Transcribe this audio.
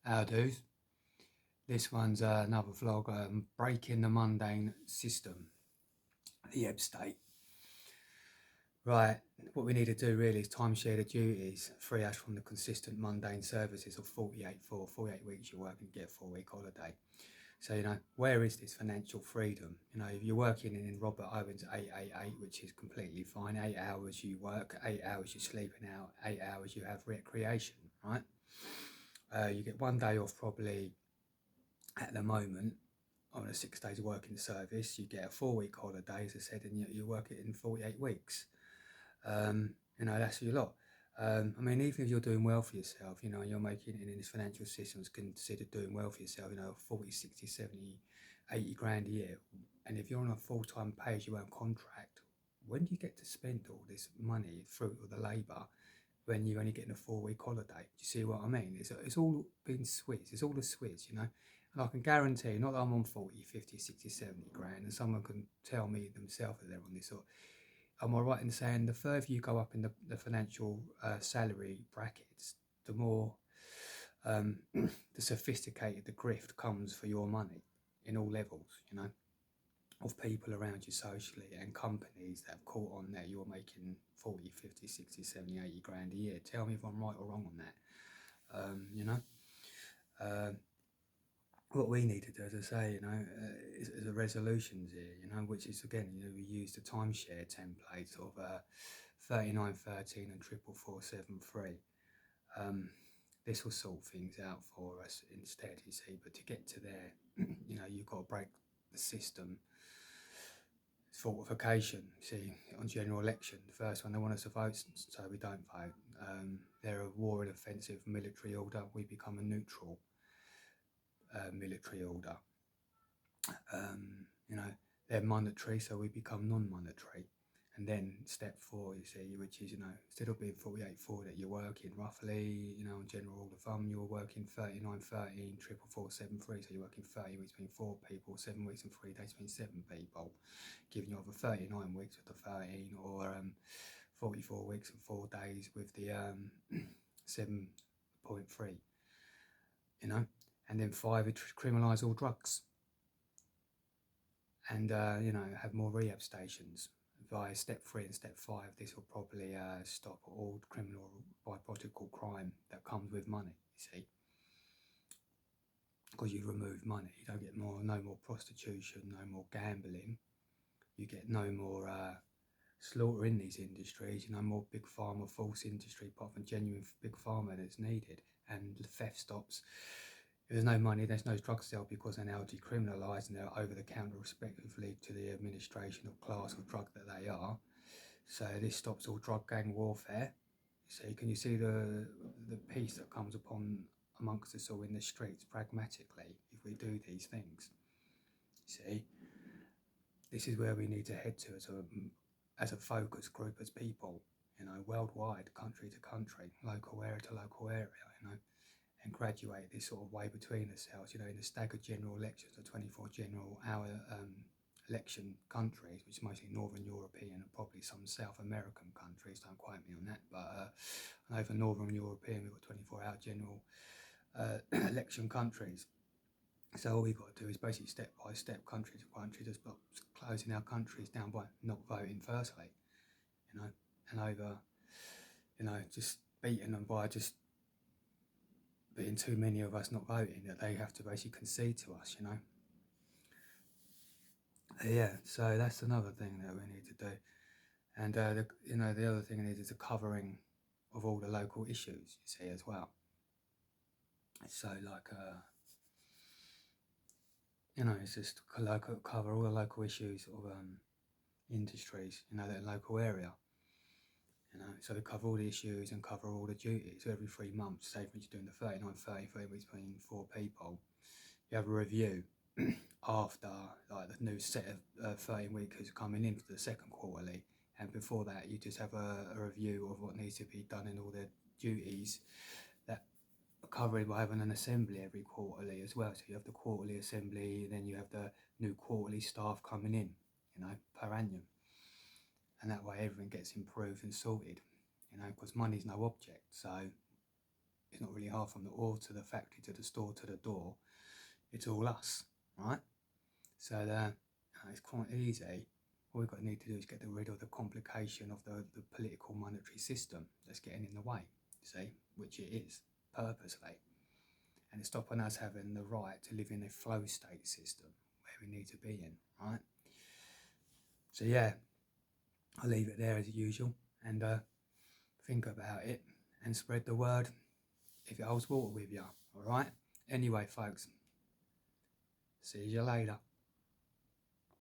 How do's? This one's another vlog, breaking the mundane system, the ebb state. Right, what we need to do really is timeshare the duties, free us from the consistent mundane services of 48 weeks you work and get a 4-week holiday. So, where is this financial freedom? If you're working in Robert Owen's 888, which is completely fine, 8 hours you work, 8 hours you're sleeping out, 8 hours you have recreation, right? You get 1 day off probably at the moment on a 6 days working service. You get a 4-week holiday, as I said, and you work it in 48 weeks. That's your lot. Even if you're doing well for yourself, you're making it in this financial system is considered doing well for yourself, 40, 60, 70, 80 grand a year. And if you're on a full-time pay-as-you-earn contract, when do you get to spend all this money through the labour when you're only getting a 4-week holiday? Do you see what I mean? It's all been switched. It's all a switch, And I can guarantee, not that I'm on 40, 50, 60, 70 grand, and someone can tell me themselves that they're on this, or am I right in saying the further you go up in the financial salary brackets, the more the sophisticated the grift comes for your money in all levels, of people around you socially and companies that have caught on that you're making 40, 50, 60, 70, 80 grand a year. Tell me if I'm right or wrong on that. What we need to do, as I say, is the resolutions here, which is, again, we use the timeshare template of 3913 and 44473. This will sort things out for us instead, you see. But to get to there, you've got to break the system. Fortification, see, on general election, the first one, they want us to vote, so we don't vote. They're a war and offensive military order. We become a neutral military order. They're monetary, so we become non-monetary. And then step 4, you see, which is, instead of being 48.4 that you're working roughly, on general rule of thumb, you're working 39.13, 444.73, so you're working 30 weeks between 4 people, 7 weeks and 3 days between 7 people, giving you over 39 weeks with the 13, or 44 weeks and 4 days with the 7.3, and then 5, it criminalise all drugs. And, have more rehab stations. Via step 3 and step 5, this will probably stop all criminal biological crime that comes with money, you see. Because you remove money, you don't get no more prostitution, no more gambling. You get no more slaughter in these industries, more big pharma, false industry, apart from genuine big pharma that's needed. And the theft stops. If there's no money, there's no drug sale, because they're now decriminalised and they're over the counter respectively to the administration of class of drug that they are. So this stops all drug gang warfare. So can you see the peace that comes upon amongst us all in the streets pragmatically if we do these things? See, this is where we need to head to as a focus group, as people, worldwide, country to country, local area to local area, and graduate this sort of way between ourselves, in the staggered general elections, the 24 general hour election countries, which is mostly Northern European and probably some South American countries, don't quote me on that, but I know for Northern European we've got 24-hour general election countries. So all we've got to do is basically step by step, country to country, just closing our countries down by not voting firstly, and over, just beating them by just being too many of us not voting, that they have to basically concede to us, Yeah, so that's another thing that we need to do. And, the other thing is a covering of all the local issues, you see, as well. So, like, it's just cover all the local issues of industries, that local area. So we cover all the issues and cover all the duties. So every 3 months, say for instance doing the 39, 30 weeks between 4 people, you have a review after, like, the new set of 13 weekers coming in for the second quarterly, and before that you just have a review of what needs to be done in all the duties that are covered by having an assembly every quarterly as well. So you have the quarterly assembly, and then you have the new quarterly staff coming in, per annum. And that way everything gets improved and sorted, because money's no object. So It's not really hard from the ore to the factory to the store to the door. It's all us, right? So it's quite easy. All we've got to need to do is get rid of the complication of the political monetary system that's getting in the way, see, which it is, purposely. And it's stopping us having the right to live in a flow state system where we need to be in, right? So yeah, I'll leave it there as usual, and think about it and spread the word if it holds water with you, alright? Anyway, folks, see you later.